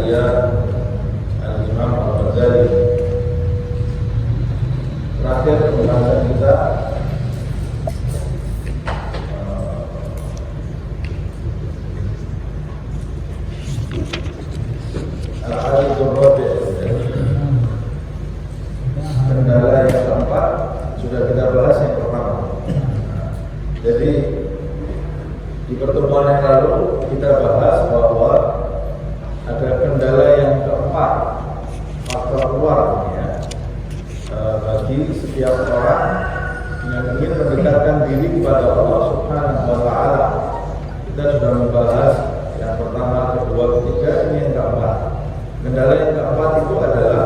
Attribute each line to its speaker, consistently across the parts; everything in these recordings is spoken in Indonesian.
Speaker 1: karya Al-Imam Al-Ghazali. Terakhir pembahasan kita Al-Hadithur Rabi', kendala yang keempat sudah kita bahas yang pertama. Jadi di pertemuan yang lalu kita bahas bahwa ada kendala yang keempat, faktor luar ya, bagi setiap orang yang ingin mendekatkan diri kepada Allah Subhanahu wa Ta'ala. Kita sudah membahas yang pertama, kedua, ketiga, ini yang keempat. Kendala yang keempat itu adalah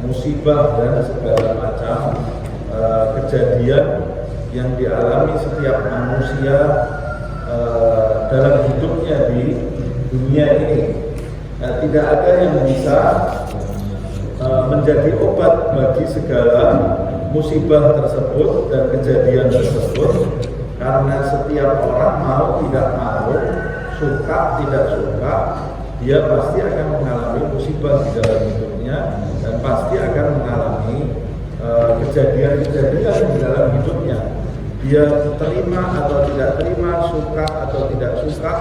Speaker 1: musibah dan segala macam kejadian yang dialami setiap manusia dalam hidupnya di dunia ini. Tidak ada yang bisa menjadi obat bagi segala musibah tersebut dan kejadian tersebut, karena setiap orang mau tidak mau, suka tidak suka, dia pasti akan mengalami musibah di dalam hidupnya dan pasti akan mengalami kejadian-kejadian di dalam hidupnya. Dia terima atau tidak terima, suka atau tidak suka,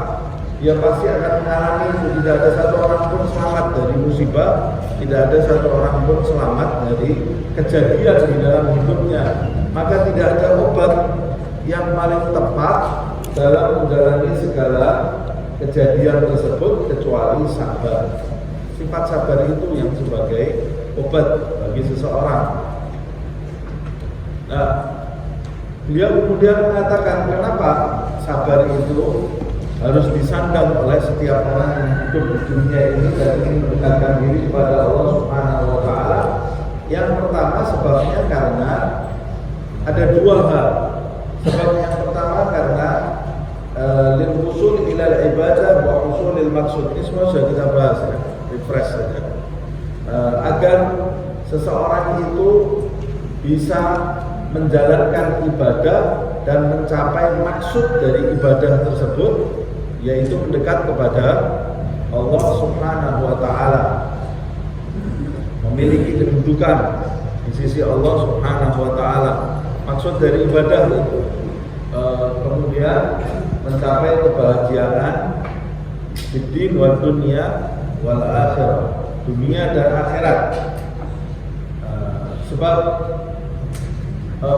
Speaker 1: dia pasti akan mengalami itu. Tidak ada satu orang pun selamat dari musibah, tidak ada satu orang pun selamat dari kejadian di dalam hidupnya. Maka tidak ada obat yang paling tepat dalam menjalani segala kejadian tersebut kecuali sabar. Sifat sabar itu yang sebagai obat bagi seseorang. Nah, beliau kemudian mengatakan kenapa sabar itu harus disandang oleh setiap orang yang hidup di dunia ini dan ingin mendekatkan diri kepada Allah Subhanahu wa Ta'ala. Yang pertama sebabnya karena ada dua hal. Sebab yang pertama karena lil usul ilal ibadah wa usulil maksud. Ini semua sudah kita bahas ya, refresh saja. Agar seseorang itu bisa menjalankan ibadah dan mencapai maksud dari ibadah tersebut, yaitu mendekat kepada Allah Subhanahu wa Ta'ala, memiliki kedudukan di sisi Allah Subhanahu wa Ta'ala. Maksud dari ibadah itu kemudian mencapai kebahagiaan di din wa dunia wal akhirah, dunia dan akhirat. Sebab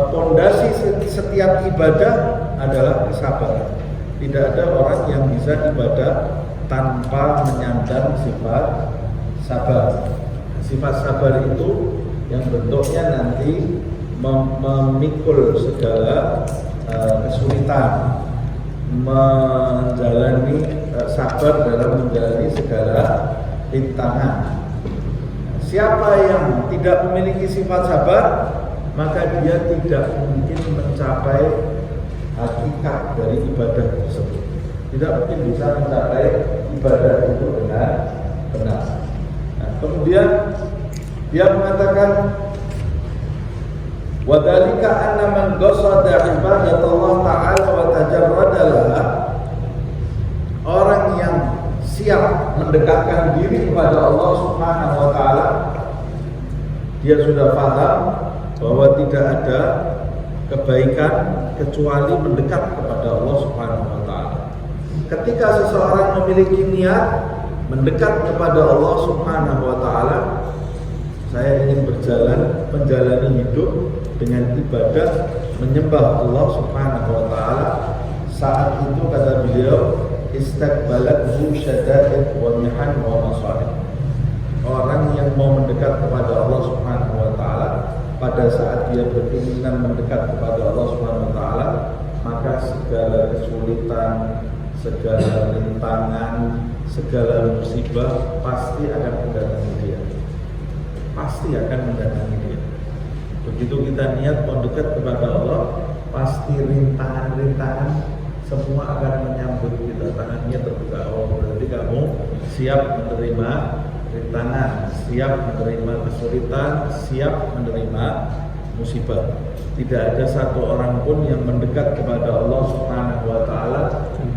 Speaker 1: pondasi setiap ibadah adalah kesabaran. Tidak ada orang yang bisa ibadah tanpa menyandang sifat sabar. Sifat sabar itu yang bentuknya nanti memikul segala kesulitan, menjalani sabar dalam menjalani segala rintangan. Siapa yang tidak memiliki sifat sabar, maka dia tidak mungkin mencapai hakikat dari ibadah tersebut. Tidak mungkin bisa mencapai ibadah itu dengan benar. Nah, kemudian dia mengatakan wa dzalika anna man qasada ibadatullah ta'ala wa tajarrada laha, orang yang siap mendekatkan diri kepada Allah Subhanahu wa Ta'ala, dia sudah paham bahwa tidak ada kebaikan kecuali mendekat kepada Allah Subhanahu wa Ta'ala. Ketika seseorang memiliki niat mendekat kepada Allah Subhanahu wa Ta'ala, saya ingin menjalani hidup dengan ibadah menyembah Allah Subhanahu wa Ta'ala. Saat itu kata beliau, istaqbalathu syada'id wa mihan wa masalih. Orang yang mau mendekat kepada Allah Subhanahu wa Ta'ala, pada saat dia berkeinginan mendekat kepada Allah Subhanahu wa Ta'ala, maka segala kesulitan, segala rintangan, segala musibah pasti akan mendatangi dia. Pasti akan mendatangi dia. Begitu kita niat mendekat kepada Allah, pasti rintangan-rintangan semua akan menyambut kita. Tangannya terbuka. Oh, berarti kamu siap menerima rintangan, siap menerima kesulitan, siap menerima musibah. Tidak ada satu orang pun yang mendekat kepada Allah Subhanahu wa Ta'ala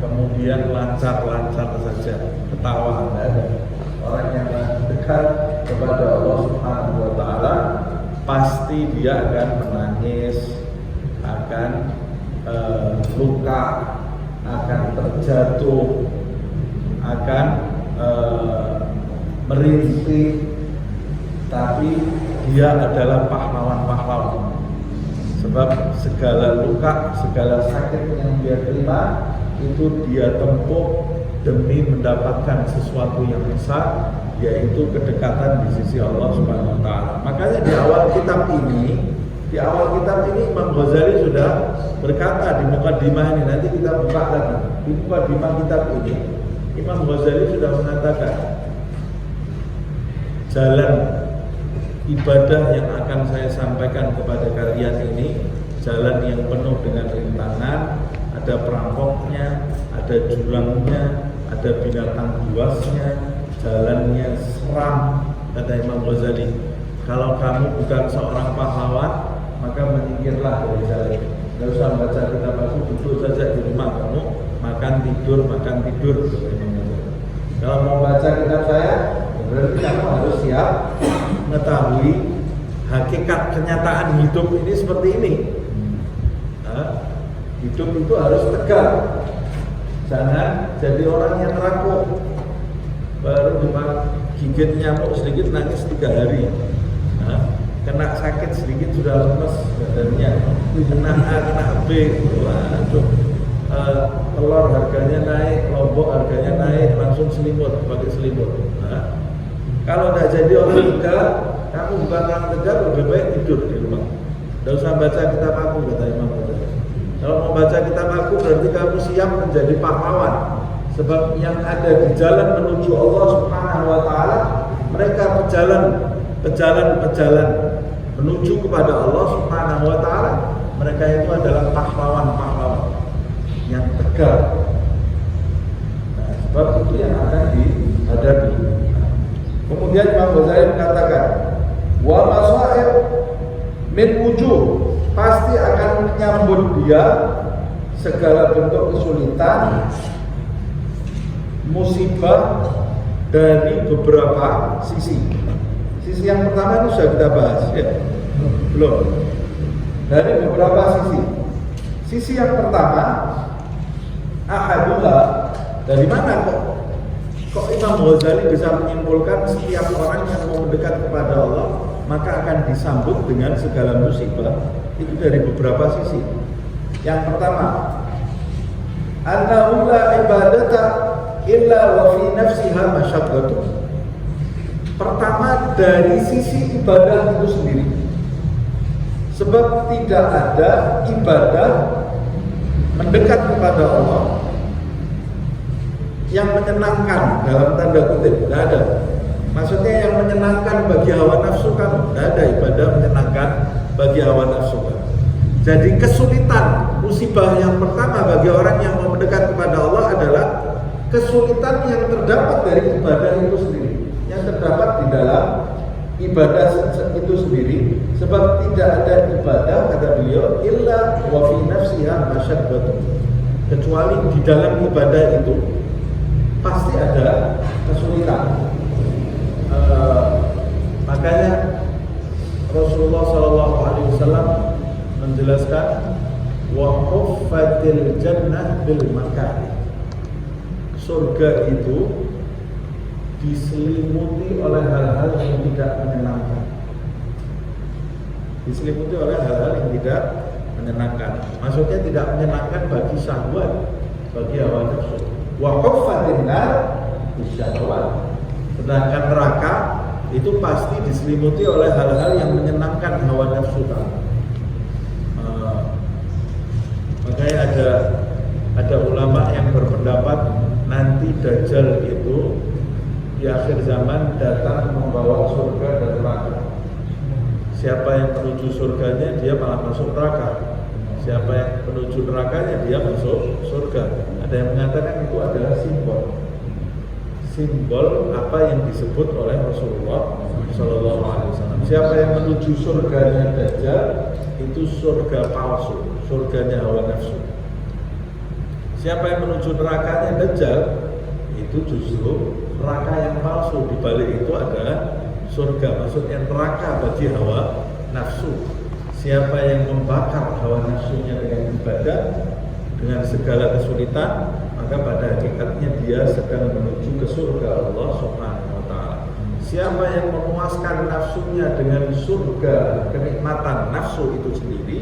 Speaker 1: kemudian lancar-lancar saja, ketawa. Tidak ada orang yang kepada Allah Subhanahu wa taala, pasti dia akan menangis, akan luka, akan terjatuh, akan merintih, tapi dia adalah pahlawan-pahlawan. Sebab segala luka, segala sakit yang dia terima itu dia tempuh demi mendapatkan sesuatu yang besar, yaitu kedekatan di sisi Allah Subhanahu wa taala. Makanya di awal kitab ini Imam Ghazali sudah berkata di mukadimah ini, nanti kita buka lagi. Di mukadimah kitab ini Imam Ghazali sudah mengatakan jalan ibadah yang akan saya sampaikan kepada kalian ini jalan yang penuh dengan rintangan, ada perampoknya, ada jurangnya, ada binatang buasnya, jalannya seram, kata Imam Ghazali. Kalau kamu bukan seorang pahlawan, maka menyingkirlah dari jalan. Tidak usah baca kitab aku, duduk saja di rumah kamu, makan tidur, kata Imam Ghazali. Kalau mau baca kitab saya, berarti kamu harus siap mengetahui hakikat kenyataan hidup ini seperti ini. Hidup itu harus tegar, jangan jadi orang yang rapuh, baru cuma gigit nyamuk sedikit nangis 3 hari, kena sakit sedikit sudah lemes badannya, kena A, kena B, waduh, telur harganya naik, lombok harganya naik, langsung selimut, pakai selimut. Kalau tidak jadi orang tegar, kamu bukan orang tegar, lebih baik tidur di rumah. Tidak usah baca kitab aku, kata Imam Ghazali. Kalau mau baca kitab aku berarti kamu siap menjadi pahlawan. Sebab yang ada di jalan menuju Allah Subhanahu wa taala, mereka pejalan menuju kepada Allah Subhanahu wa taala, mereka itu adalah pahlawan-pahlawan yang tegar. Nah, sebab itu yang akan dihadapi. Kemudian Imam Ghazali mengatakan, wa masaib min wujuh, pasti akan menyambut dia segala bentuk kesulitan, musibah dari beberapa sisi. Sisi yang pertama itu sudah kita bahas, ya? Belum. Dari beberapa sisi. Sisi yang pertama, ahadullah, dari mana kok Imam Ghazali bisa menyimpulkan setiap orang yang mau mendekat kepada Allah maka akan disambut dengan segala musibah? Itu dari beberapa sisi. Yang pertama, annahu la ibadata illa wa fi nafsiha masyaqqatun. Pertama, dari sisi ibadah itu sendiri. Sebab tidak ada ibadah mendekat kepada Allah yang menyenangkan, dalam tanda kutip, tidak ada. Maksudnya yang menyenangkan bagi hawa nafsu kamu, tidak ada ibadah menyenangkan bagi hawa nafsu kamu. Jadi kesulitan, musibah yang pertama bagi orang yang mau mendekat kepada Allah adalah kesulitan yang terdapat dari ibadah itu sendiri, yang terdapat di dalam ibadah itu sendiri. Sebab tidak ada ibadah, kata beliau, illa wa fi nafsiha masyaqqatun, kecuali di dalam ibadah itu pasti ada kesulitan. Makanya Rasulullah SAW menjelaskan, wa huffatil jannah bil makarih. Surga itu diselimuti oleh hal-hal yang tidak menyenangkan. Diselimuti oleh hal-hal yang tidak menyenangkan. Maksudnya tidak menyenangkan bagi syahwat, bagi hawa nafsu. Wa huffatin nar bisyahwat. Sedangkan neraka itu pasti diselimuti oleh hal-hal yang menyenangkan hawa nafsu kamu. Makanya ada ulama yang berpendapat nanti Dajjal itu di akhir zaman datang membawa surga dan neraka. Siapa yang menuju surganya dia malah masuk neraka. Siapa yang menuju nerakanya dia masuk surga. Ada yang mengatakan itu adalah simbol apa yang disebut oleh Rasulullah Shallallahu Alaihi Wasallam. Siapa yang menuju surganya Dajjal itu surga palsu, surganya hawa nafsu. Siapa yang menuju nerakanya Dajjal itu justru neraka yang palsu. Di balik itu ada surga, maksudnya neraka bagi hawa nafsu. Siapa yang membakar hawa nafsunya dengan ibadah, dengan segala kesulitan, maka pada hakikatnya dia sedang menuju ke surga Allah Subhanahu wa Ta'ala. Siapa yang memuaskan nafsunya dengan surga, kenikmatan nafsu itu sendiri,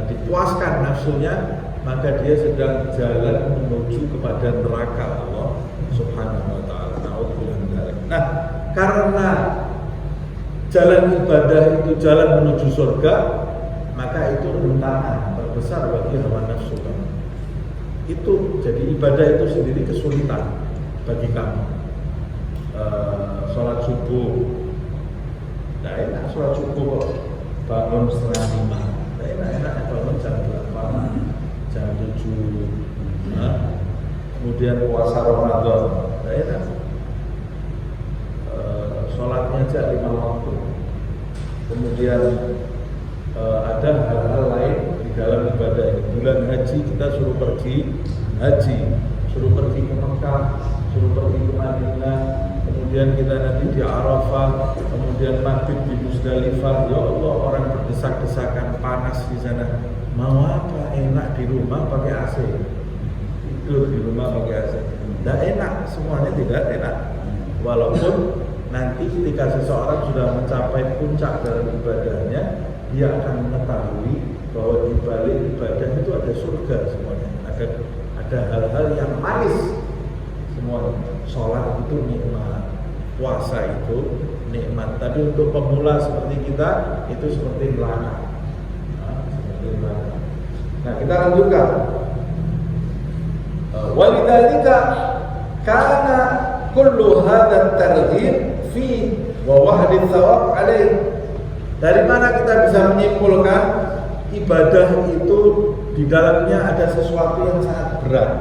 Speaker 1: dipuaskan nafsunya, maka dia sedang jalan menuju kepada neraka Allah Subhanahu wa Ta'ala. Nah, karena jalan ibadah itu jalan menuju surga, maka itu rintangan terbesar bagi hawa nafsu kamu. Itu jadi ibadah itu sendiri kesulitan bagi kamu. Sholat subuh, nah enak sholat subuh kok bangun 4:30, nah enak bangun jam 8, jam 7, kemudian puasa Ramadan, nah enak. Sholatnya aja 5 waktu. Kemudian ada hal-hal lain di dalam ibadah ini. Bulan haji kita suruh pergi haji, suruh pergi ke Mekah, suruh pergi ke Madinah, kemudian kita nanti di Arafah, kemudian maghrib di Musdalifah. Ya Allah, orang berdesak-desakan panas di sana. Mau apa? Enak di rumah pakai AC. Tidur di rumah pakai AC. Tidak enak, semuanya tidak enak. Walaupun nanti ketika seseorang sudah mencapai puncak dalam ibadahnya, dia akan mengetahui bahwa di balik ibadah itu ada surga semuanya. Ada hal-hal yang manis semuanya. Sholat itu nikmat, puasa itu nikmat. Tapi untuk pemula seperti kita itu seperti neraka. Nah, kita lanjutkan. Walidzalika kana kullu hadzal targhib fi wa wahdi thawab alaih. Dari mana kita bisa menyimpulkan ibadah itu di dalamnya ada sesuatu yang sangat berat?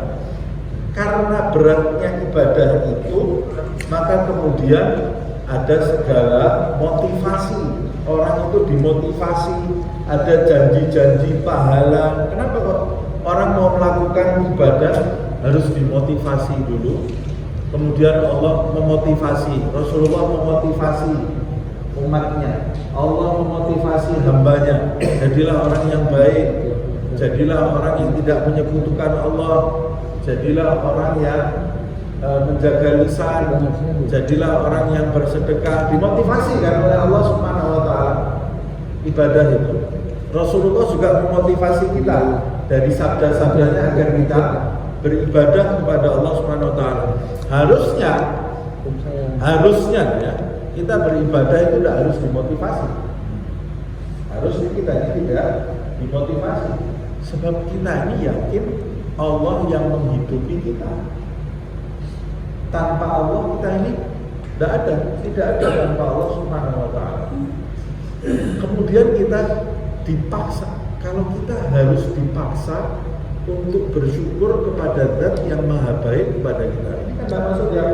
Speaker 1: Karena beratnya ibadah itu, maka kemudian ada segala motivasi. Orang itu dimotivasi, ada janji-janji pahala. Kenapa kok orang mau melakukan ibadah harus dimotivasi dulu? Kemudian Allah memotivasi, Rasulullah memotivasi umatnya, Allah memotivasi hambanya. Jadilah orang yang baik, jadilah orang yang tidak menyekutukan Allah, jadilah orang yang menjaga lisan, jadilah orang yang bersedekah. Dimotivasi kan oleh Allah Subhanahu wa Ta'ala ibadah itu. Rasulullah juga memotivasi kita dari sabda-sabdanya agar kita beribadah kepada Allah Subhanahu wa Ta'ala. Harusnya ya, kita beribadah itu tidak harus dimotivasi. Harusnya kita ini tidak dimotivasi. Sebab kita ini yakin Allah yang menghidupi kita. Tanpa Allah kita ini tidak ada tanpa Allah Subhanahu wa Ta'ala. Kemudian kita dipaksa. Kalau kita harus dipaksa untuk bersyukur kepada Zat yang Maha Baik kepada kita, ini kan tidak masuk ya.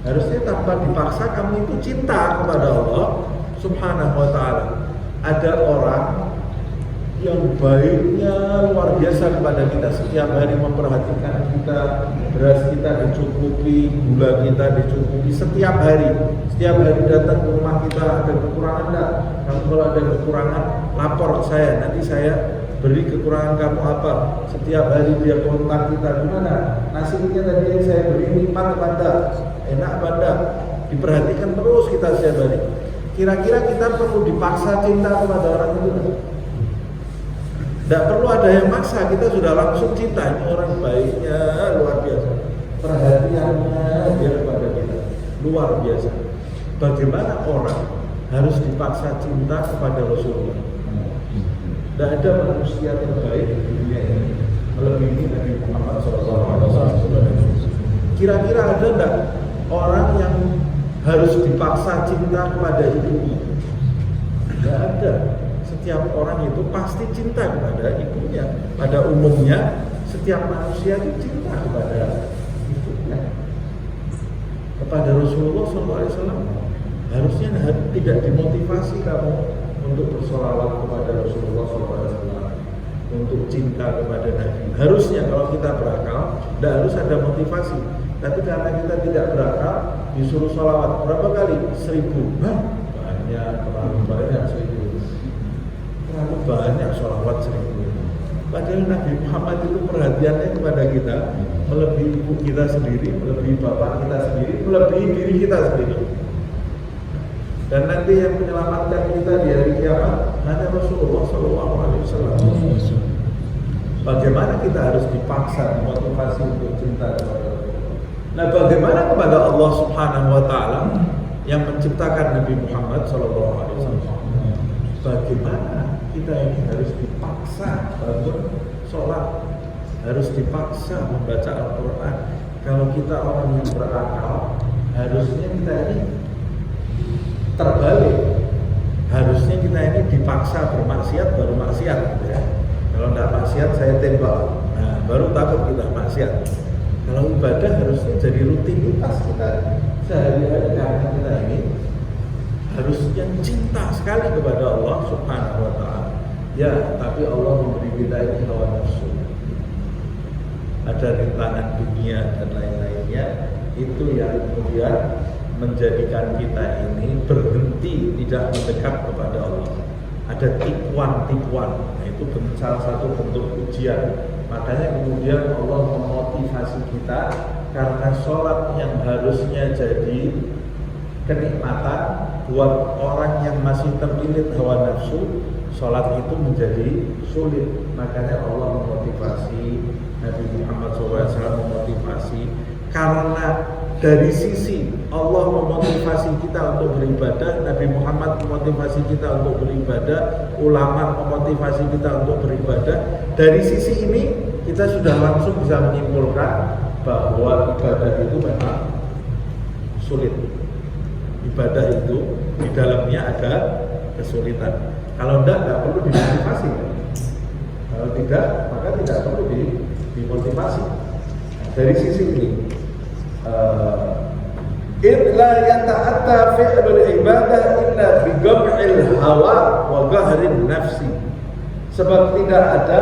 Speaker 1: Harusnya tanpa dipaksa kamu itu cinta kepada Allah Subhanahu wa Ta'ala. Ada orang yang baiknya luar biasa kepada kita, setiap hari memperhatikan kita, beras kita dicukupi, gula kita dicukupi setiap hari datang ke rumah kita. Ada kekurangan enggak? Kamu kalau ada kekurangan lapor ke saya, nanti saya beri kekurangan kamu apa. Setiap hari dia kontak kita, gimana nasinya tadi yang saya beri nikmat pada enak pada, diperhatikan terus kita setiap hari. Kira-kira kita perlu dipaksa cinta kepada orang itu? Tidak perlu ada yang maksa, kita sudah langsung cinta. Ini orang baiknya luar biasa, perhatiannya dia kepada kita luar biasa. Bagaimana orang harus dipaksa cinta kepada Rasulullah? Tidak ada manusia terbaik di dunia ini melebihi Nabi Muhammad SAW. Kira-kira ada tidak orang yang harus dipaksa cinta kepada ibunya? Tidak ada. Setiap orang itu pasti cinta kepada ibunya. Pada umumnya setiap manusia itu cinta kepada ibunya. Kepada Rasulullah SAW harusnya tidak dimotivasi kamu untuk bersolawat kepada Rasulullah SAW, untuk cinta kepada Nabi. Harusnya kalau kita berakal, tidak harus ada motivasi. Tapi karena kita tidak berakal, disuruh sholawat berapa kali? 1000. Banyak, terlalu banyak 1000. Terlalu banyak sholawat 1000. Padahal Nabi Muhammad itu perhatiannya kepada kita melebihi ibu kita sendiri, melebihi bapak kita sendiri, melebihi diri kita sendiri. Dan nanti yang menyelamatkan kita di hari kiamat hanya Rasulullah SAW. Bagaimana kita harus dipaksa, dimotivasi untuk cinta kepada Allah. Nah, bagaimana kepada Allah Subhanahu Wa Taala yang menciptakan Nabi Muhammad SAW? Bagaimana kita ini harus dipaksa bangun sholat, harus dipaksa membaca Al-Quran. Kalau kita orang yang berakal, harusnya kita ini terbalik. Harusnya kita ini dipaksa bermaksiat baru maksiat, gitu ya. Kalau tidak maksiat saya tembak, nah baru takut kita maksiat. Kalau ibadah harusnya jadi rutinitas kita sehari-hari, karena kita ini harusnya cinta sekali kepada Allah Subhanahu Wa Taala. Ya, tapi Allah memberi kita ini hawa nafsu. Ada rintangan dunia dan lain-lainnya, itu yang kemudian menjadikan kita ini berhenti tidak mendekat kepada Allah. Ada tipuan-tipuan, nah itu salah satu bentuk ujian. Makanya kemudian Allah memotivasi kita, karena sholat yang harusnya jadi kenikmatan buat orang yang masih terlilit hawa nafsu, sholat itu menjadi sulit. Makanya Allah memotivasi, Nabi Muhammad SAW memotivasi, karena dari sisi Allah memotivasi kita untuk beribadah, Nabi Muhammad memotivasi kita untuk beribadah, ulama memotivasi kita untuk beribadah. Dari sisi ini kita sudah langsung bisa menyimpulkan bahwa ibadah itu memang sulit. Ibadah itu di dalamnya ada kesulitan. Kalau tidak perlu dimotivasi. Kalau tidak, maka tidak perlu dimotivasi. Nah, dari sisi ini, illa yata'atta fi'lul ibadah illa bi gam'il hawa wa gahrin nafsi. Sebab tidak ada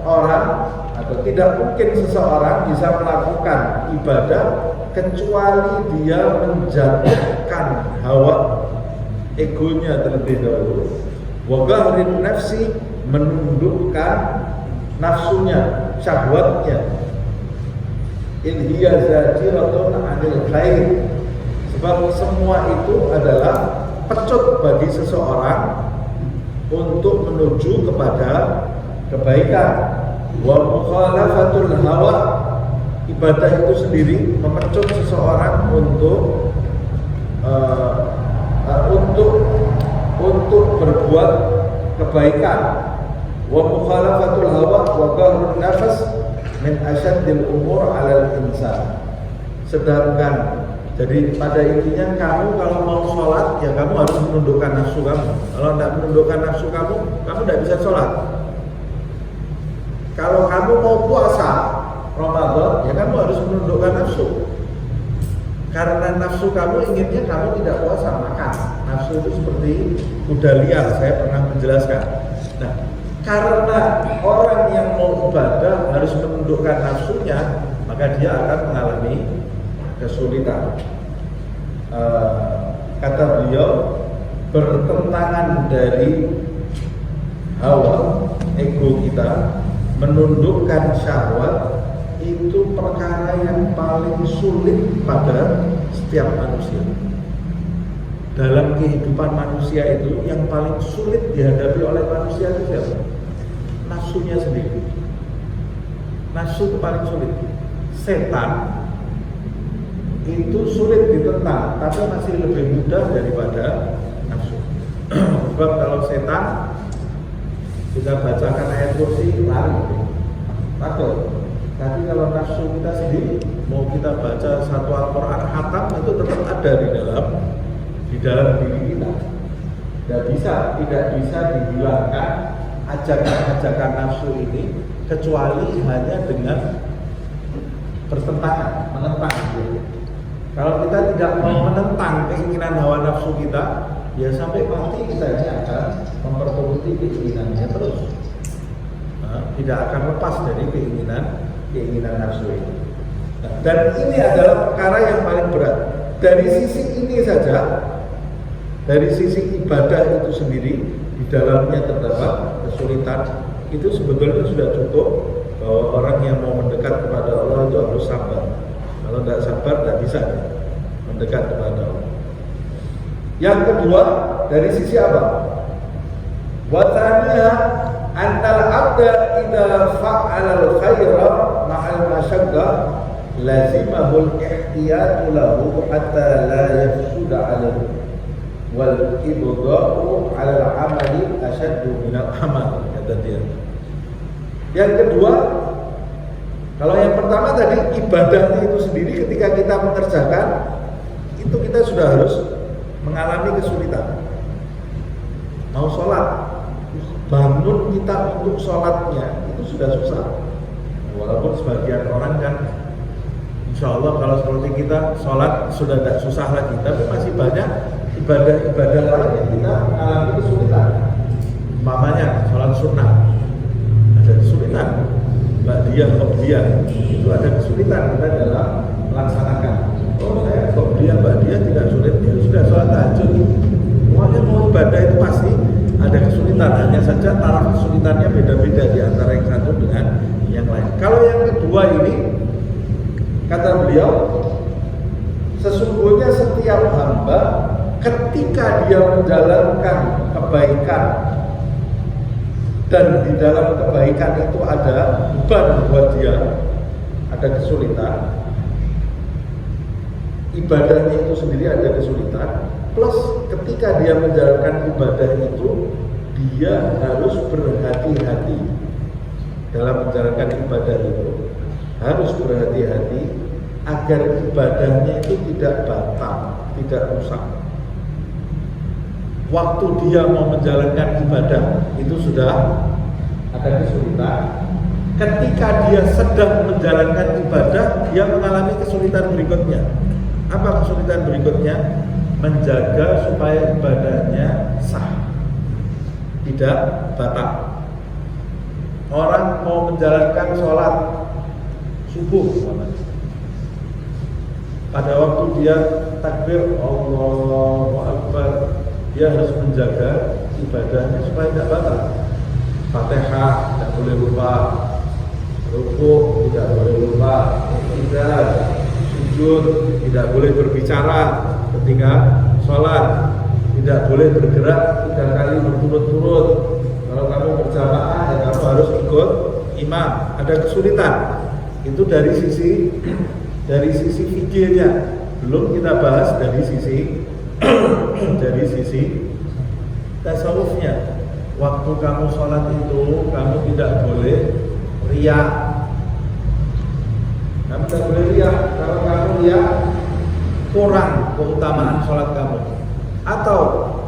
Speaker 1: orang atau tidak mungkin seseorang bisa melakukan ibadah kecuali dia menjatuhkan hawa egonya terlebih dahulu, wa gahrin nafsi, menundukkan nafsunya, syahwatnya. In hiya zajiratun 'anil khair. Sebab semua itu adalah pecut bagi seseorang untuk menuju kepada kebaikan. Wa mukhalafatul hawa, ibadah itu sendiri memecut seseorang untuk berbuat kebaikan. Wa mukhalafatul hawa wa gharun nafas min asyaddil umur 'alal insan. Sedangkan jadi pada intinya kamu kalau mau sholat ya kamu harus menundukkan nafsu kamu. Kalau tidak menundukkan nafsu kamu tidak bisa sholat. Kalau kamu mau puasa Ramadan ya kamu harus menundukkan nafsu. Karena nafsu kamu inginnya kamu tidak puasa, makan. Nafsu itu seperti kuda liar, saya pernah menjelaskan. Nah, karena orang yang mau ibadah harus menundukkan nafsunya, maka dia akan mengalami kesulitan. Kata beliau, bertentangan dari hawa ego kita, menundukkan syahwat itu perkara yang paling sulit pada setiap manusia. Dalam kehidupan manusia itu yang paling sulit dihadapi oleh manusia itu siapa? Nafsunya sendiri. Nafsu itu paling sulit. Setan itu sulit ditentang, tapi masih lebih mudah daripada nafsu. Sebab kalau setan kita bacakan ayat kursi lari, takut. Tapi kalau nafsu kita sendiri, mau kita baca satu Al-Quran khatam itu tetap ada di dalam diri kita. Tidak bisa dihilangkan ajakan-ajakan nafsu ini kecuali hanya dengan bertentangan, menentang. Kalau kita tidak mau menentang keinginan hawa nafsu kita, ya sampai mati kita ini akan memperturuti keinginannya terus. Tidak akan lepas dari keinginan nafsu itu. Dan ini adalah perkara yang paling berat. Dari sisi ini saja, dari sisi ibadah itu sendiri, di dalamnya terdapat kesulitan. Itu sebetulnya sudah cukup bahwa orang yang mau mendekat kepada Allah itu harus sabar. Kalau tidak sabar, tidak bisa mendekat kepada Allah. Yang kedua, dari sisi apa? Watanya annal abda idza fa'ala al-khaira ma'al masyaqqah lazimahul ihtiyatu lahu hatta la yafsuda 'alaihi wal ibgha'u 'ala al-'amali ashaddu min al-amal, kata dia. Yang kedua, kalau yang pertama tadi ibadahnya itu sendiri ketika kita mengerjakan itu kita sudah harus mengalami kesulitan. Mau sholat, bangun kita untuk sholatnya itu sudah susah. Walaupun sebagian orang kan insya Allah kalau seperti kita sholat sudah tidak susah lagi, tapi masih banyak ibadah-ibadah lain yang kita mengalami kesulitan. Umpamanya sholat sunnah ada kesulitan, ba'diyah itu ada kesulitan kita dalam melaksanakan. Oh saya ba'diyah tidak sulit, ya sudah sholat tahajud. Semuanya mau ibadah itu pasti ada kesulitan, hanya saja taraf kesulitannya beda-beda di antara yang satu dengan yang lain. Kalau yang kedua ini, kata beliau, sesungguhnya setiap hamba ketika dia menjalankan kebaikan dan di dalam kebaikan itu ada beban buat dia, ada kesulitan, ibadahnya itu sendiri ada kesulitan, plus ketika dia menjalankan ibadah itu dia harus berhati-hati dalam menjalankan ibadah itu, harus berhati-hati agar ibadahnya itu tidak batal, tidak rusak. Waktu dia mau menjalankan ibadah itu sudah ada kesulitan. Ketika dia sedang menjalankan ibadah, dia mengalami kesulitan berikutnya. Apa kesulitan berikutnya? Menjaga supaya ibadahnya sah, tidak batal. Orang mau menjalankan sholat subuh, pada waktu dia takbir Allahu Akbar, dia harus menjaga ibadahnya supaya tidak batal. Fatihah tidak boleh lupa, rukuk tidak boleh lupa, i'tidal, sujud tidak boleh berbicara ketika sholat, tidak boleh bergerak 3 kali berturut-turut. Kalau kamu berjamaah ya kamu harus ikut imam. Ada kesulitan. Itu dari sisi fikirnya. Belum kita bahas dari sisi tasawufnya. Waktu kamu sholat itu kamu tidak boleh riya. Kamu tidak boleh riya. Kalau kamu riya kurang keutamaan sholat kamu. Atau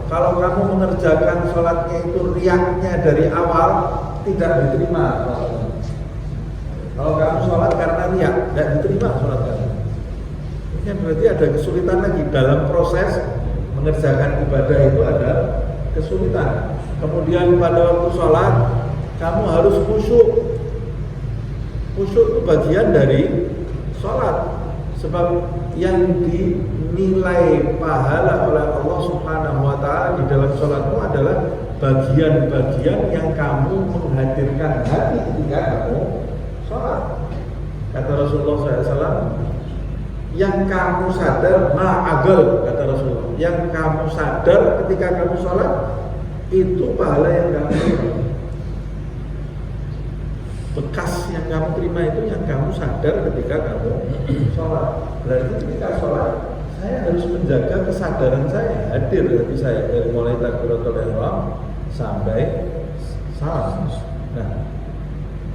Speaker 1: kalau kamu mengerjakan sholatnya itu riyaknya dari awal tidak diterima sholatnya. Kalau kamu sholat karena riyak tidak diterima sholat kamu. Ini berarti ada kesulitan lagi dalam proses mengerjakan ibadah itu ada kesulitan. Kemudian pada waktu sholat kamu harus khusyuk. Khusyuk itu bagian dari sholat. Sebab yang dinilai pahala oleh Allah Subhanahu wa Ta'ala di dalam sholatmu adalah bagian-bagian yang kamu menghadirkan hati ketika kamu sholat. Kata Rasulullah SAW, yang kamu sadar ma'agal, kata Rasulullah, yang kamu sadar ketika kamu sholat itu pahala yang kamu terima. Bekas yang kamu terima itu yang kamu sadar ketika kamu sholat. Berarti ketika sholat saya harus menjaga kesadaran saya, hadir hati saya dari mulai takbiratul ihram sampai salam. Nah,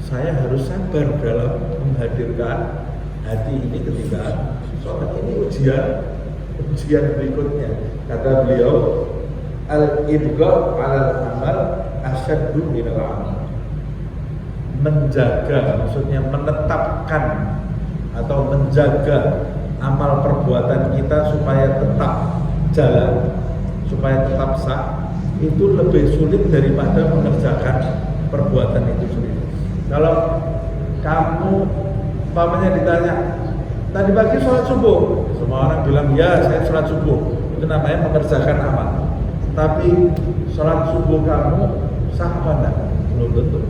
Speaker 1: saya harus sabar dalam menghadirkan hati ini ketika sholat. Ini ujian berikutnya. Kata beliau, al-ibqa' 'alal amal asyaddu minal amal. Menjaga, maksudnya menetapkan atau menjaga amal perbuatan kita supaya tetap jalan, supaya tetap sah, itu lebih sulit daripada mengerjakan perbuatan itu sendiri. Kalau kamu umpamanya ditanya, Tadi pagi sholat subuh, semua orang bilang ya saya sholat subuh, itu namanya mengerjakan amal. Tapi sholat subuh kamu sah apa enggak? Belum tentu.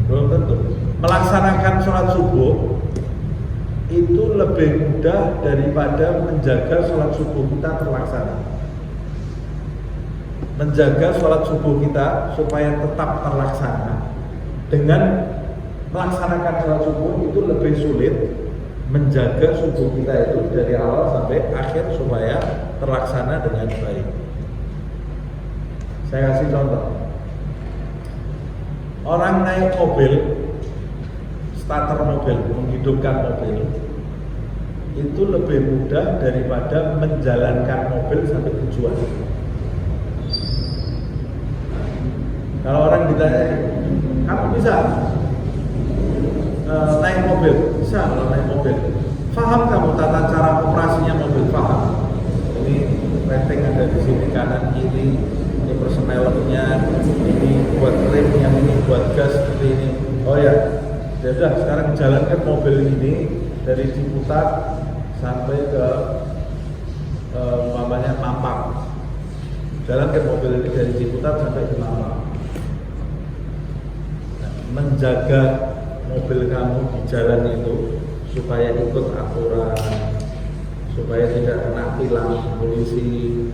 Speaker 1: Belum tentu. Melaksanakan sholat subuh itu lebih mudah daripada menjaga sholat subuh kita terlaksana. Menjaga sholat subuh kita supaya tetap terlaksana dengan melaksanakan sholat subuh itu lebih sulit menjaga subuh kita itu dari awal sampai akhir supaya terlaksana dengan baik. Saya kasih contoh. Orang naik mobil, starter mobil, menghidupkan mobil itu lebih mudah daripada menjalankan mobil sampai tujuan. Kalau orang ditanya, kamu bisa naik mobil? Bisa kalau naik mobil. Faham kamu tata cara operasinya mobil? Faham. Ini rating ada di sini kanan kiri, ini persnelernya, ini buat rem, yang ini buat gas seperti ini. Oh ya, sudah sekarang jalankan mobil ini dari Ciputat sampai ke umpamanya Mampang. Jalankan mobil ini dari Ciputat sampai ke Mampang. Menjaga mobil kamu di jalan itu supaya ikut aturan, supaya tidak kena tilang polisi,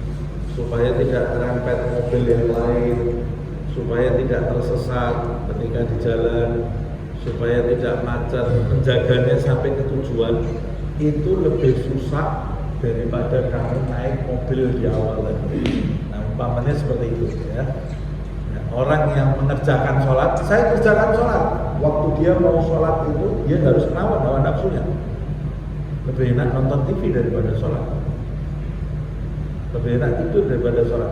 Speaker 1: supaya tidak terempet mobil yang lain, supaya tidak tersesat ketika di jalan, supaya tidak macet, menjaganya sampai ke tujuan itu lebih susah daripada kamu naik mobil di awal tadi. Nah, umpamanya seperti itu ya. Orang yang mengerjakan sholat, saya kerjakan sholat. Waktu dia mau sholat itu, dia harus menawan hawa nafsunya. Lebih enak nonton TV daripada sholat. Lebih enak tidur daripada sholat.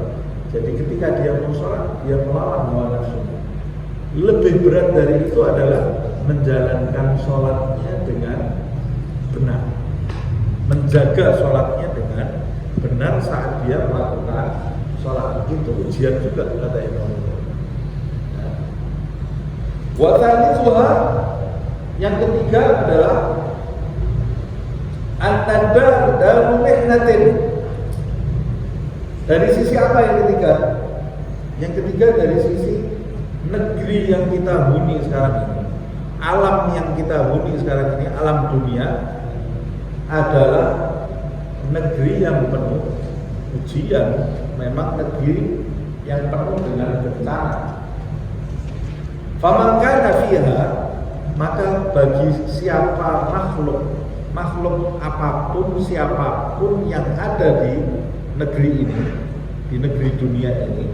Speaker 1: Jadi ketika dia mau sholat, dia melawan hawa nafsunya. Lebih berat dari itu adalah menjalankan sholatnya dengan benar. Menjaga sholatnya dengan benar saat dia melakukan sholat. Itu ujian juga kata Imam. Wathalithuha, yang ketiga adalah an-nadar dalam mihnatin. Dari sisi apa yang ketiga? Yang ketiga dari sisi negeri yang kita huni sekarang ini, alam yang kita huni sekarang ini, alam dunia adalah negeri yang penuh ujian. Memang negeri yang penuh dengan bencana. Faman kana fiha, maka bagi siapa makhluk apapun, siapapun yang ada di negeri ini, di negeri dunia ini,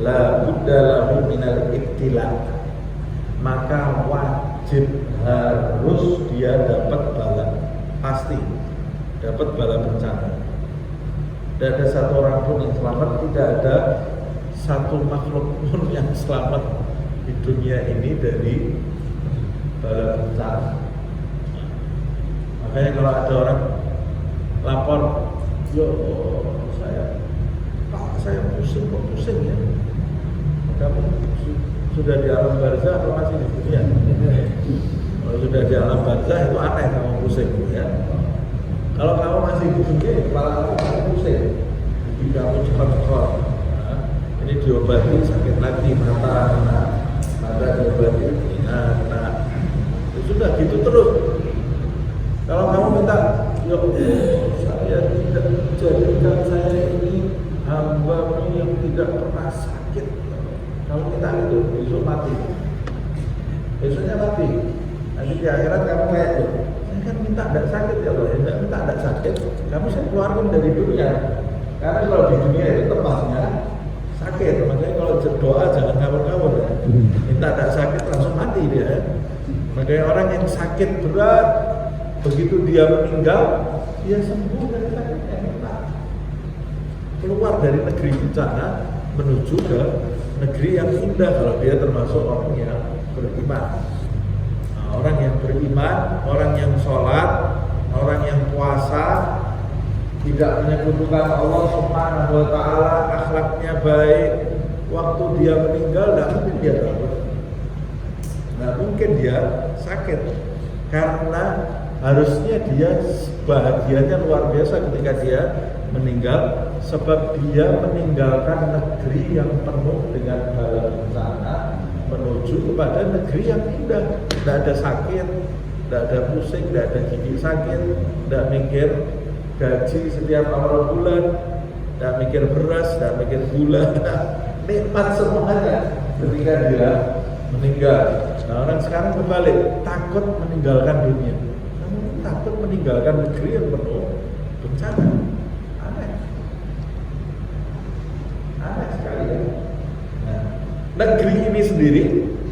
Speaker 1: la budda lahu minal ibtila, maka wajib harus dia dapat bala, pasti dapat bala bencana. Tidak ada satu orang pun yang selamat, tidak ada satu makhluk pun yang selamat di dunia ini dari bala bencana. Makanya kalau ada orang lapor, yo saya pusing ya. Kamu sudah di alam barzah atau masih di dunia? Kalau sudah di alam barzah itu aneh kamu pusing ya. Kalau kamu masih di dunia, kepala kamu masih pusing. Jadi kamu cepat-cepat. Nah, ini diobati sakit lagi mata diobati. Nah, sudah gitu terus. Kalau kamu minta, ya Allah, saya tidak jadikan saya ini hamba-Mu yang tidak pernah sakit. Kamu minta itu, besok mati. Besoknya mati. Nanti di akhirat kamu kayak itu. Saya kan minta tidak sakit ya Allah, ya minta tidak sakit. Kamu saya keluarkan dari dunia. Karena kalau di dunia itu tempatnya sakit. Makanya kalau doa jangan ngawur-ngawur ya. Minta tidak sakit langsung mati dia. Makanya orang yang sakit berat, begitu dia meninggal, dia sembuh dari sakitnya. Minta keluar dari negeri bencana menuju ke negeri yang indah kalau dia termasuk orang yang beriman. Nah, orang yang beriman, orang yang sholat, orang yang puasa, tidak menyekutukan Allah Subhanahu wa Ta'ala, akhlaknya baik, waktu dia meninggal tidak mungkin dia takut, tidak mungkin dia sakit, karena harusnya dia bahagianya luar biasa ketika dia meninggal, sebab dia meninggalkan negeri yang penuh dengan bala bencana menuju kepada negeri yang indah. Tidak ada sakit, tidak ada pusing, tidak ada gigi sakit, tidak mikir gaji setiap awal bulan, tidak mikir beras, tidak mikir gula, nikmat semuanya ketika dia meninggal. Nah, orang sekarang kembali takut meninggalkan dunia, takut meninggalkan negeri yang penuh bencana. Aneh sekali ya. Nah, negeri ini sendiri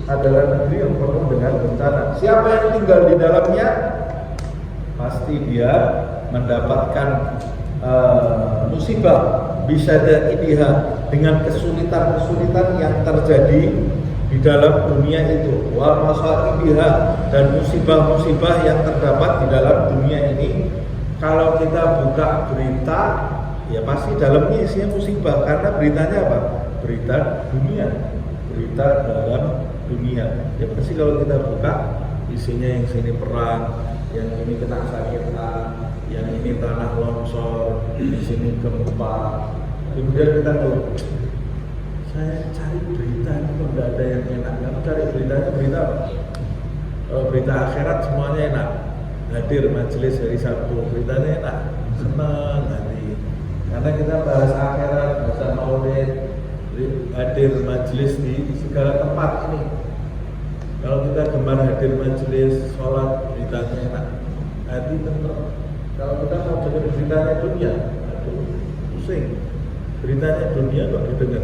Speaker 1: adalah negeri yang penuh dengan bencana. Siapa yang tinggal di dalamnya pasti dia mendapatkan musibah, bisa idiha, dengan kesulitan-kesulitan yang terjadi di dalam dunia itu, wa masaibiha, dan musibah-musibah yang terdapat di dalam dunia ini. Kalau kita buka berita, ya pasti dalamnya isinya musibah, karena beritanya apa? Berita dunia, berita dalam dunia. Ya pasti kalau kita buka isinya yang sini perang, yang ini kena sakitan, yang ini tanah longsor, di sini gempa. Kemudian kita tahu, saya cari berita itu nggak ada yang enak. Kamu cari beritanya berita apa? Berita akhirat semuanya enak. Hadir majelis hari Sabtu, beritanya enak, senang hati. Karena kita bahas akhirat, bahasa maulid, hadir majelis di segala tempat ini. Kalau kita gemar hadir majelis, sholat, beritanya enak, hati tenang. Kalau kita mau dengar beritanya dunia, aduh, pusing. Beritanya dunia kok didengar,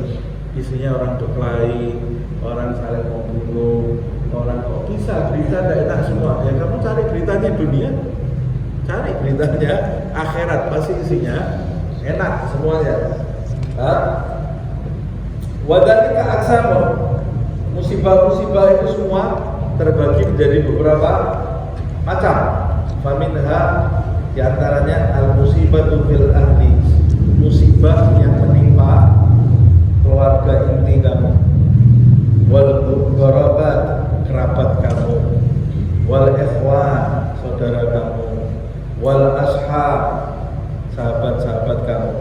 Speaker 1: isinya orang berkelahi, orang saling membunuh, orang kok bisa berita tidak enak semua. Ya kamu cari beritanya dunia, cari beritanya akhirat, pasti isinya enak semuanya. Wadhalika aksamu, musibah-musibah itu semua terbagi menjadi beberapa macam. Faminha, diantaranya al-musibatu fil ahli, musibah yang menimpa keluarga inti kamu, wal gharabat, kerabat kamu, wal ikhwan, saudara kamu, wal ashab, sahabat-sahabat kamu.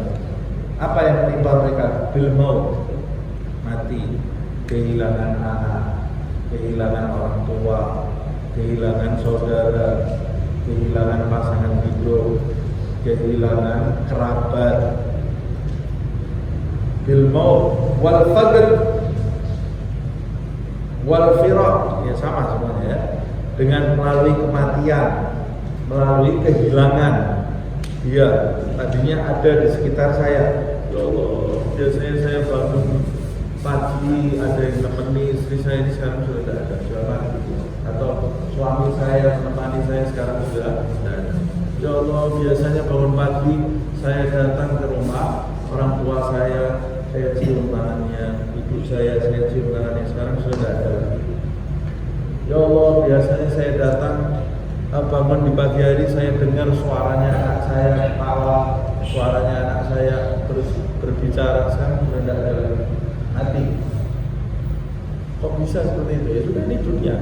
Speaker 1: Apa yang menimpa mereka? Bil maut, mati, kehilangan anak, kehilangan orang tua, kehilangan saudara, kehilangan pasangan hidup, kehilangan kerabat. Bil maut wal faqr wal firaq, ya sama semuanya ya. Dengan melalui kematian, melalui kehilangan. Dia tadinya ada di sekitar saya. Ya Allah, biasanya saya bangun pagi ada yang menemani istri saya, ini sekarang sudah tidak ada, sudah mati. Atau suami saya menemani saya, sekarang sudah tidak ada. Ya Allah, biasanya bangun pagi saya datang ke rumah orang tua saya cium tangannya, ibu saya cium tangannya, sekarang sudah tidak ada lagi. Ya Allah, biasanya saya datang bangun di pagi hari, saya dengar suaranya anak saya ketawa, suaranya anak saya terus berbicara, sekarang sudah tidak ada lagi. Hati, kok bisa seperti itu? Ya sudah, ini dunia.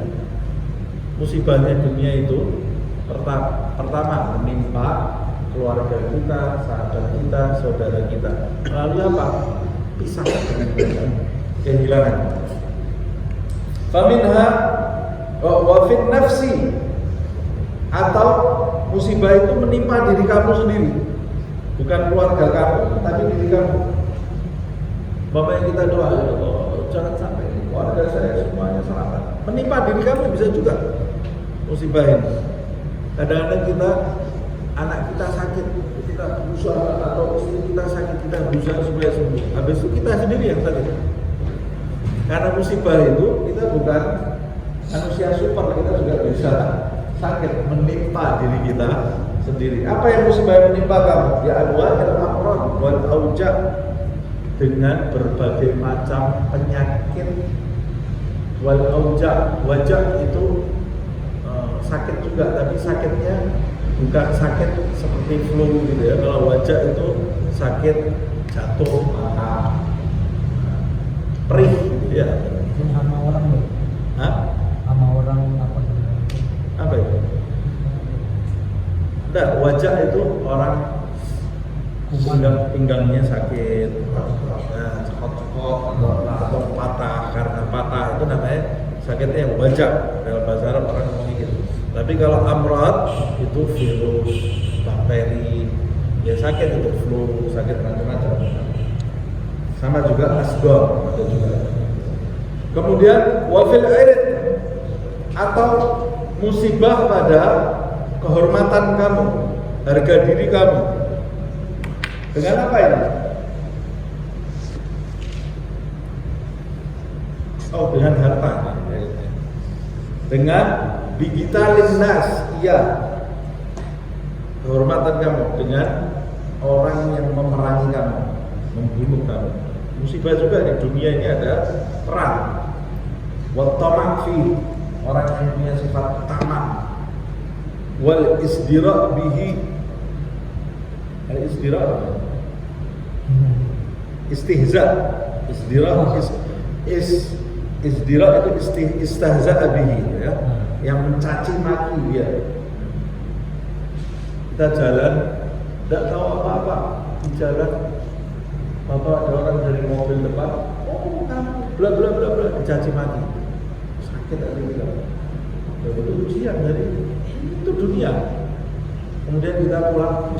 Speaker 1: Musibahnya dunia itu pertama menimpa keluarga kita, sahabat kita, saudara kita. Lalu apa? Pisah dengan kehilangan. Faminha wa fin nafsi, atau musibah itu menimpa diri kamu sendiri, bukan keluarga kamu, tapi diri kamu. Bapak yang kita doa, ya Allah, jangan sampai keluarga saya semuanya selamat. Menimpa diri kamu bisa juga musibah ini. Kadang-kadang kita, anak kita sakit, kita berusaha, atau istri kita sakit, kita berusaha supaya sembuh. Habis itu kita sendiri yang sakit. Karena musibah itu kita bukan manusia super, kita juga bisa sakit, menimpa diri kita sendiri. Apa yang musibah yang menimpa kamu? Ya anwa'il amrad wal auja', dengan berbagai macam penyakit. Wal auja', wajah itu sakit juga, tapi sakitnya bukan sakit seperti flu gitu ya. Kalau wajah itu sakit jatuh, perih gitu ya.
Speaker 2: Sama orang loh.
Speaker 1: Hah?
Speaker 2: Sama orang apa?
Speaker 1: Apa itu? Enggak, wajah itu orang pinggangnya sakit, cekot-cekot atau patah, karena patah itu namanya sakitnya wajah. Dalam bahasa Arab orang ngomong gitu. Tapi kalau amrad itu virus, bakteri, ya sakit itu flu, sakit macam-macam. Sama juga asgor, ada juga. Kemudian wafil airid atau musibah pada kehormatan kamu, harga diri kamu. Dengan apa ini? Oh, dengan harta. Dengan digitalin nas, iya. Kehormatan kamu dengan orang yang memerangi kamu, membunuh kamu. Musibah juga di dunia ini ada perang. Wa tamak fi, orang yang punya sifat tamak. Wal isdira bihi, al isdira istihza, isdira isdira itu istihza bihi, ya, yang mencaci maki dia. Kita jalan tidak tahu apa-apa di jalan, apa ada orang dari mobil depan, oh kamu bla bla bla bla, dicaci maki, sakit ada juga. Itu ujian dari itu dunia. Kemudian kita pulang,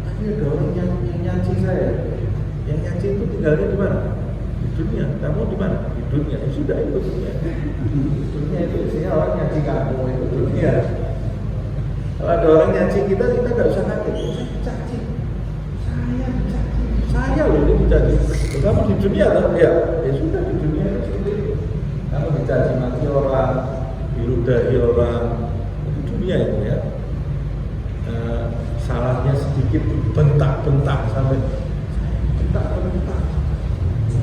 Speaker 1: tadi ada orang yang nyaci saya. Yang nyaci itu tinggalnya di mana? Di dunia. Kamu di mana? Di dunia. Ya sudah, itu dunia. Dunia itu isinya orang nyaci kamu, itu dunia. Kalau ada orang nyaci kita nggak usah kaget. Saya dicaci, saya loh ini dicaci. Kamu di dunia kan? Ya sudah, di dunia itu seperti itu. Kamu dicaci maki orang, diludahi orang, itu dunia itu ya. Salahnya sedikit bentak-bentak sampai bentak-bentak.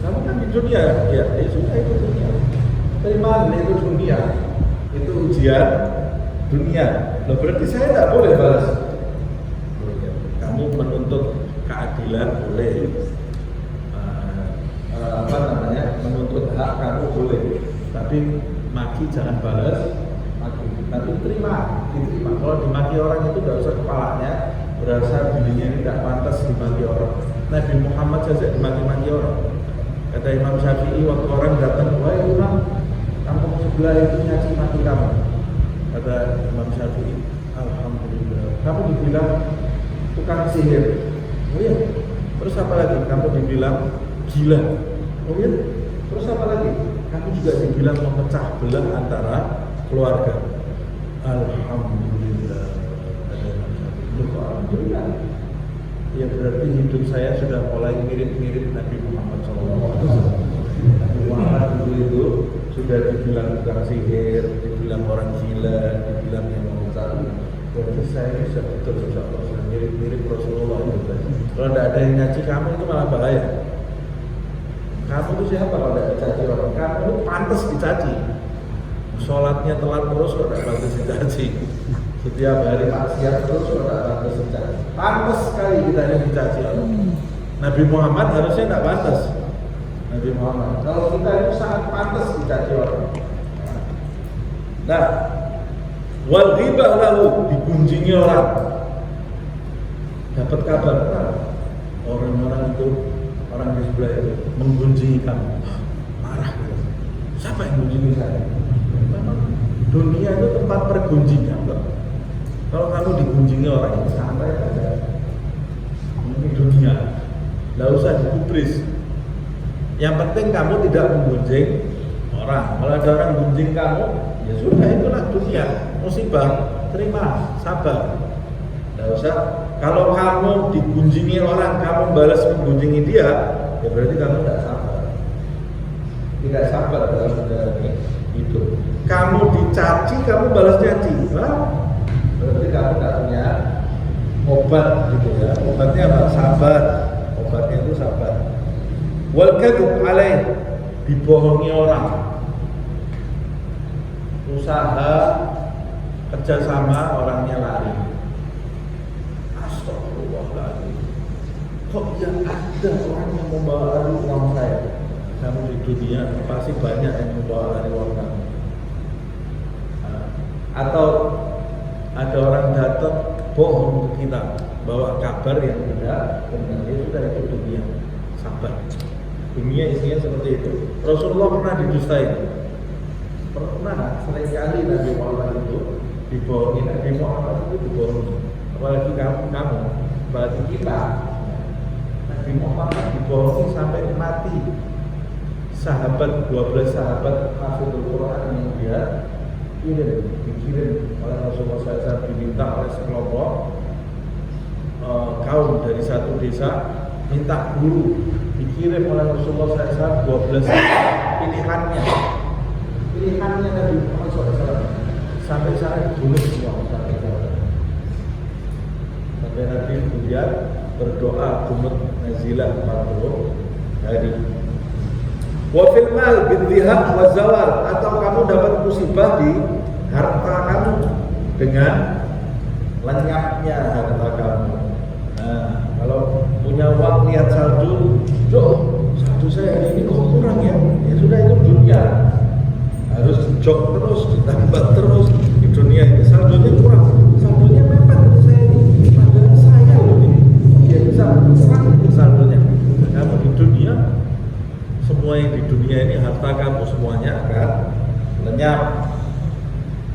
Speaker 1: Kamu kan di dunia, ya sudah, itu dunia. Terima, itu dunia, itu ujian dunia. Loh, berarti saya tidak boleh balas. Kamu menuntut keadilan boleh, menuntut hak kamu boleh, tapi maki jangan balas. Tapi diterima. Kalau dimaki orang itu tidak usah kepalanya, berasa dirinya ini tidak pantas dimaki orang. Nabi Muhammad saja dimaki-maki orang. Kata Imam Syafi'i waktu orang datang, wahai Imam, kampung sebelah itu nyaci maki kamu. Kata Imam Syafi'i, alhamdulillah. Kamu dibilang tukang sihir. Oh iya. Terus apa lagi? Kamu dibilang gila. Oh iya. Terus apa lagi? Kamu juga dibilang memecah belah antara keluarga. Alhamdulillah. Alhamdulillah. Ya berarti hidup saya sudah mulai mirip-mirip Nabi Muhammad SAW. Nabi Muhammad dulu itu sudah dibilang tukang sihir, dibilang orang gila, dibilang yang memecah. Berarti saya bisa betul mirip-mirip Rasulullah itu. Kalau tidak ada yang nyaci kamu itu malah bahaya. Kamu itu siapa kalau tidak dicaci orang? Kamu itu pantas dicaci. Sholatnya telat terus kok tidak pantas dicaci. Setiap hari maksiat terus kok tidak pantas dicaci. Pantas sekali kita ini dicaci orang. Nabi Muhammad harusnya tidak pantas. Nabi Muhammad. Kalau kita itu sangat pantas dicaci orang. Nah, wal ghibah lalu digunjingi orang. Dapat kabar orang-orang itu, orang di sebelah itu menggunjingi kamu, marah gitu. Siapa yang gunjingi saya? Memang dunia itu tempat pergunjingan loh. Kalau kamu digunjingi orang itu santai aja. Ini dunia, nggak usah digubris. Yang penting kamu tidak menggunjing orang. Kalau ada orang gunjing kamu, ya sudah, itulah dunia. Musibah, terima, sabar. Nggak usah. Kalau kamu digunjingi orang, kamu balas menggunjingi dia, ya berarti kamu tidak sabar. Tidak sabar dalam menjalani hidup. Kamu dicaci, kamu balas caci, berarti kamu tidak punya obat gitu ya. Obatnya apa? Sabar. Obatnya itu sabar. Wal kadzib alaih, dibohongi orang. Usaha kerjasama orangnya lari. Astagfirullahaladzim. Kok yang ada orang yang membawa lari uang saya? Kamu di dunia pasti banyak yang membawa lari uang kamu. Atau ada orang datang bohong ke kita, bawa kabar yang tidak benar. Ya sudah, itu dunia. Sabar. Dunia isinya seperti itu. Rasulullah pernah didustai. Pernah seringkali Nabi Muhammad itu dibohongi. Nabi Muhammad itu dibohongi. Apalagi kamu, apalagi kita. Nabi Muhammad dibohongi sampai mati. Sahabat, 12 sahabat hafizul Quran yang dia dikirim oleh Rasulullah SAW, diminta oleh sekelompok kaum dari satu desa minta guru, dikirim oleh Rasulullah SAW 12 pilihannya Nabi Muhammad SAW sampai sana dibunuh semua sampai Nabi kemudian berdoa kumut nazilah 40 hari. Wa fil mal bidhihab wa zawal, atau kamu dapat musibah di harta kamu dengan lenyapnya harta kamu. Nah, kalau punya uang lihat saldo, saldo saya hari ini kok kurang ya? Ya sudah, itu dunia. Harus jok terus, ditambah terus di dunia ini. Saldonya kurang, saldonya mepet saya ini. Padahal saya loh ini. Dia bisa kurang saldonya. Kamu di dunia, semua yang di dunia ini harta kamu semuanya akan lenyap,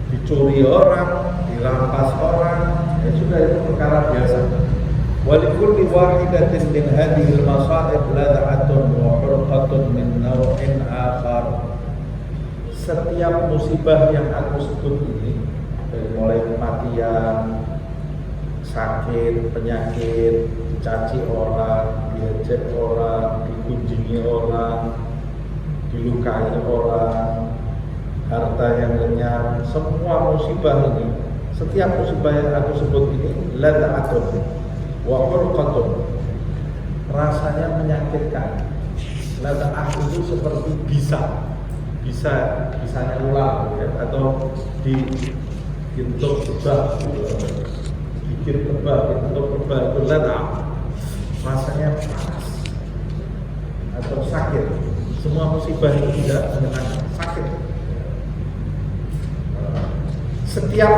Speaker 1: dicuri orang, dirampas orang, ya sudah, itu perkara biasa. Walikulli wahidatin min hadhil masa'ib lad'atun wa hurqatun min naw'in akhar. Setiap musibah yang aku sebut ini, dari mulai kematian, sakit, penyakit, dicaci orang, diejek orang, dikunjungi orang, dilukai orang, harta yang lenyap, semua musibah ini, setiap musibah yang aku sebut ini lad'atun wa hurqatun, rasanya menyakitkan. Lad'ah itu seperti bisanya ular ya, atau dibentuk tebal, gigit tebal, bentuk tebal, itu lad'ah, rasanya panas atau sakit. Semua musibah itu tidak menyenangkan, sakit. Setiap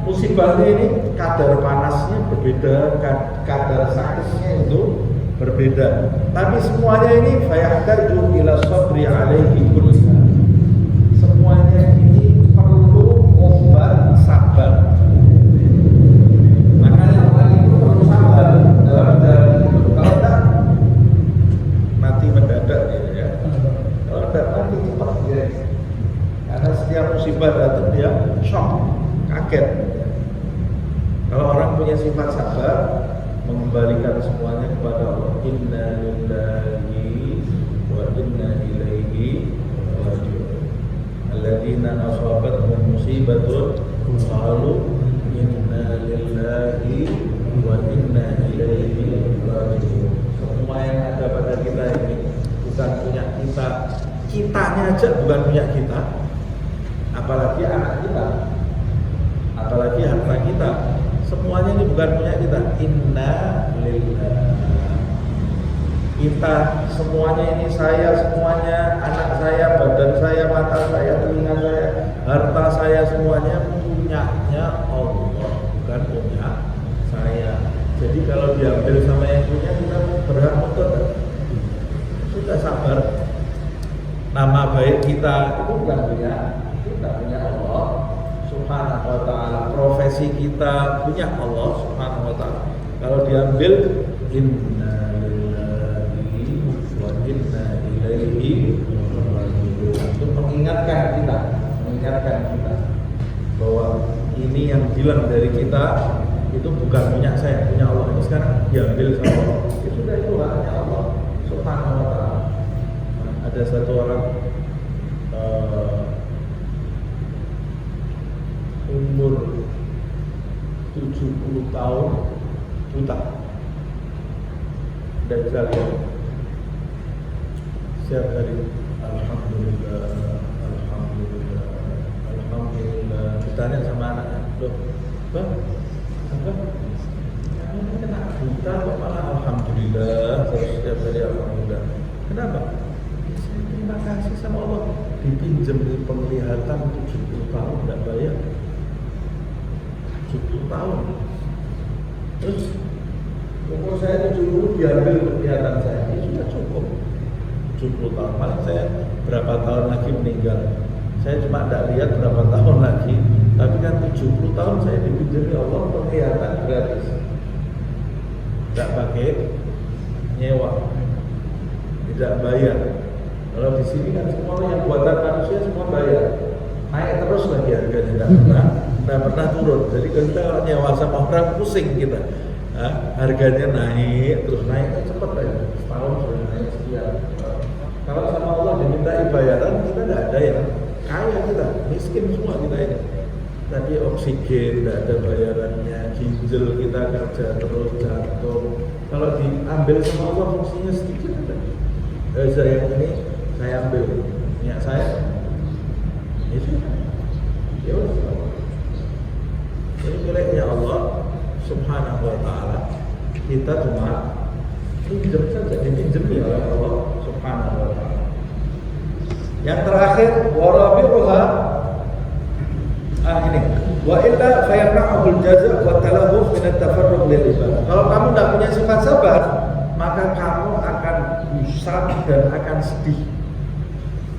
Speaker 1: musibah ini kadar panasnya berbeda, kadar sakitnya itu berbeda. Tapi semuanya ini fayahtaju ila sabri alaihi kulliha. Semuanya ini perlu obat sabar. Makanya orang itu perlu sabar dalam menjalani hidup. Kalau tidak, mati mendadak ya. Kalau tidak, mati cepat ya. Karena setiap musibah datang dia shock, kaget. Kalau orang punya sifat sabar, mengembalikan semuanya kepada Allah. Inna lillahi wa inna ilaihi raji'un. Alladzina asabatuhum musibatun qalu inna lillahi wa inna ilaihi raji'un. Semua yang ada pada kita ini bukan punya kita. Kitanya aja bukan punya kita, apalagi anak kita, apalagi harta kita. Semuanya ini bukan punya kita. Inna lillahi. Kita semuanya ini, saya semuanya, anak saya, badan saya, mata saya, telinga saya, harta saya, semuanya punyanya Allah, bukan punya saya. Jadi kalau diambil sama yang punya, kita berhak untuk sudah sabar. Nama baik kita itu bukan punya kita, punya Allah Subhanahu wa ta'ala. Profesi kita punya Allah Subhanahu wa ta'ala. Kalau diambil, inna lillahi wa inna ilaihi raji'un. Untuk mengingatkan kita bahwa ini yang hilang dari kita itu bukan punya saya, punya Allah. Ini sekarang diambil sama Allah. Ya sudah, itu haknya Allah Subhanahu wa ta'ala. Ada satu orang umur 70 tahun buta dan bisa lihat. Setiap hari alhamdulillah, alhamdulillah, alhamdulillah. Ditanya sama anaknya, loh, bang, apa? Kamu kena buta kok malah alhamdulillah, terus setiap hari alhamdulillah. Kenapa? Saya terima kasih sama Allah, dipinjam penglihatan 70 tahun tidak bayar. 70 tahun Terus umur saya 70 diambil kelihatan saya, ini sudah cukup 70 tahun, paling saya berapa tahun lagi meninggal. Saya cuma tidak lihat berapa tahun lagi, tapi kan 70 tahun saya dipinjami Allah penglihatan gratis, tidak pakai nyewa, tidak bayar. Kalau di sini kan semua yang buatan manusia semua bayar, naik terus lagi harganya, tidak pernah turun. Jadi kita nyewa sama orang pusing kita, harganya naik terus naiknya cepat aja, setahun sudah naik sekian. Kalau sama Allah dimintai bayaran, kita tidak ada ya, kaya kita, miskin semua kita ini. Tadi oksigen tidak ada bayarannya, ginjal kita kerja terus jantung. Kalau diambil sama Allah fungsinya sedikit ada. Saya ini saya ambil minyak saya, itu ya udah. Ini miliknya Allah Subhanahu wa Ta'ala. Kita cuma pinjam saja, dipinjami oleh Allah Subhanahu wa Ta'ala. Yang terakhir, warabi'uha ini wa illa fayamna'ul jaza' wa talahuf min at-tafarruq lil ibadah. Kalau kamu tidak punya sifat sabar, maka kamu akan gusar dan akan sedih.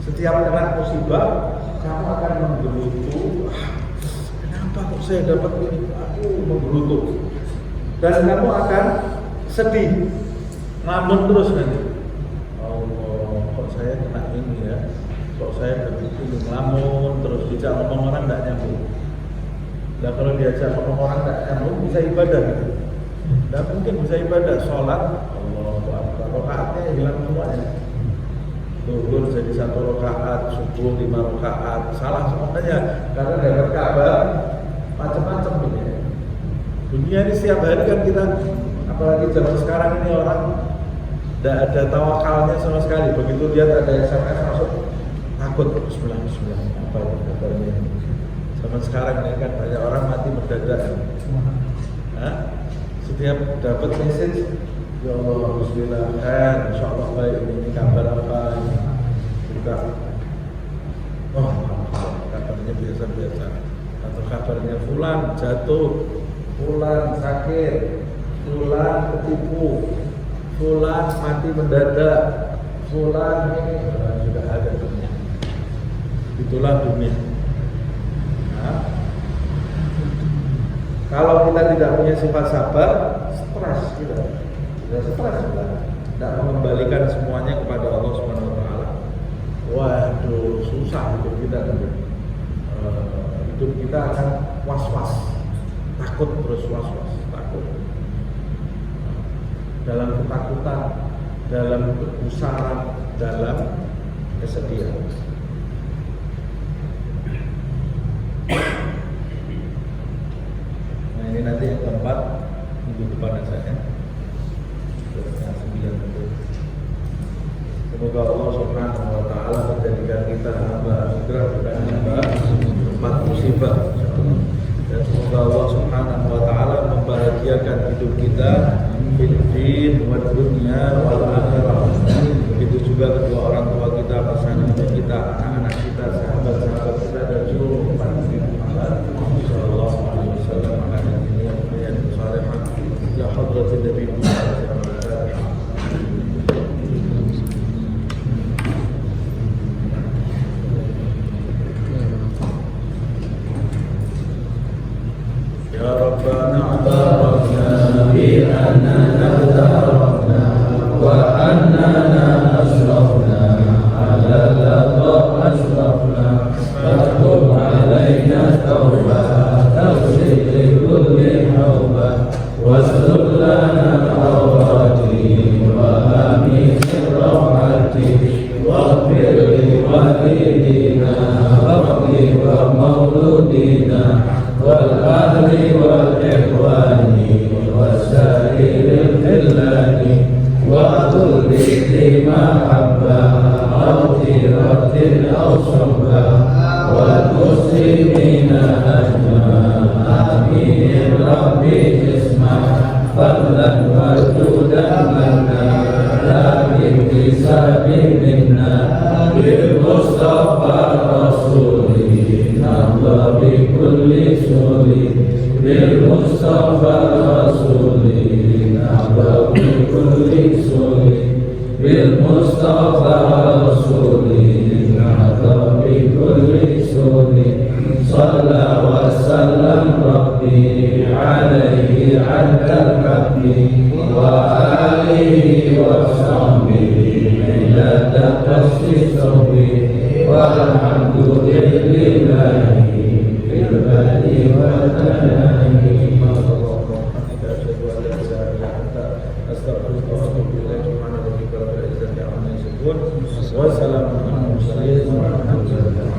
Speaker 1: Setiap kena musibah, kamu akan menggerutu. Kenapa kok saya dapat ini? Aku menggerutu. Dan kamu akan sedih, ngelamun terus nanti. Allah, kok saya kena ini ya? Kok saya begitu ngelamun terus, diajak ngomong orang tidak nyambung. Nah kalau diajak ngomong orang tidak nyambung, bisa ibadah gitu. Tidak mungkin bisa ibadah, sholat, Allah, rakaatnya hilang semuanya. Zuhur jadi 1 rakaat, subuh 5 rakaat, salah semuanya. Karena dapat kabar macam-macam ini. Dunia ini setiap hari kan kita, apalagi zaman sekarang ini orang tidak ada tawakalnya sama sekali. Begitu lihat ada SMS masuk, takut, bismillah, apa kabarnya. Zaman sekarang ini kan banyak orang mati mendadak. Setiap dapat message, ya Allah, bismillah, insya Allah baik, ini kabar apa ini, buka, oh kabarnya biasa-biasa, atau kabarnya fulan jatuh, fulan sakit, fulan ketipu, fulan mati mendadak, fulan ini sudah ada dunia. Itulah dunia. Kalau kita tidak punya sifat sabar, stres kita. Stres kita. Tidak mengembalikan semuanya kepada Allah Subhanahu wa Ta'ala. Waduh, susah hidup kita. Hidup kita akan was-was, takut terus was-was, takut. Dalam ketakutan, dalam kegusaran, dalam kesedihan. Ini nanti yang keempat minggu depan saja. Yang 9 Semoga Allah Subhanahu wa Ta'ala menjadikan kita hamba anugerah bukan hamba tempat musibah. Dan semoga Allah Subhanahu wa Ta'ala membahagiakan hidup kita fid din wad dunya wal akhirah. Begitu juga kedua orang tua kita, pasangan kita, anak-anak kita, sahabat-sahabat kita dan seluruh umat Muhammad sallallahu alaihi wasallam. Ya hadratin Nabi Muhammad Ya Rabbana abarna bi annana tarabna wa annana asrafna ala al-adha asrafna fatub alayna tawbah tawfiq li kulli hawbah wastur lana awrati wa amin sirrati waghfir li walidina waghfir wa mauludina wal ahli wal ikhwani wasairil khillani wa kulli di mahabba awtiratin awsabba wal muslimina ajma'in rabbi fadlan wa judan lana la bihtisabin minna bil mustafa rasulina wa
Speaker 2: بكل سؤل بالمصطفى الرسول نحظى بكل سؤل بالمصطفى الرسول نحظى بكل سؤل صلى وسلم ربي عليه عد ربي وآله وصحبه ليلة تصف والحمد لله في البدء والتناهي
Speaker 1: wassalamu alaikum warahmatullahi wabarakatuh.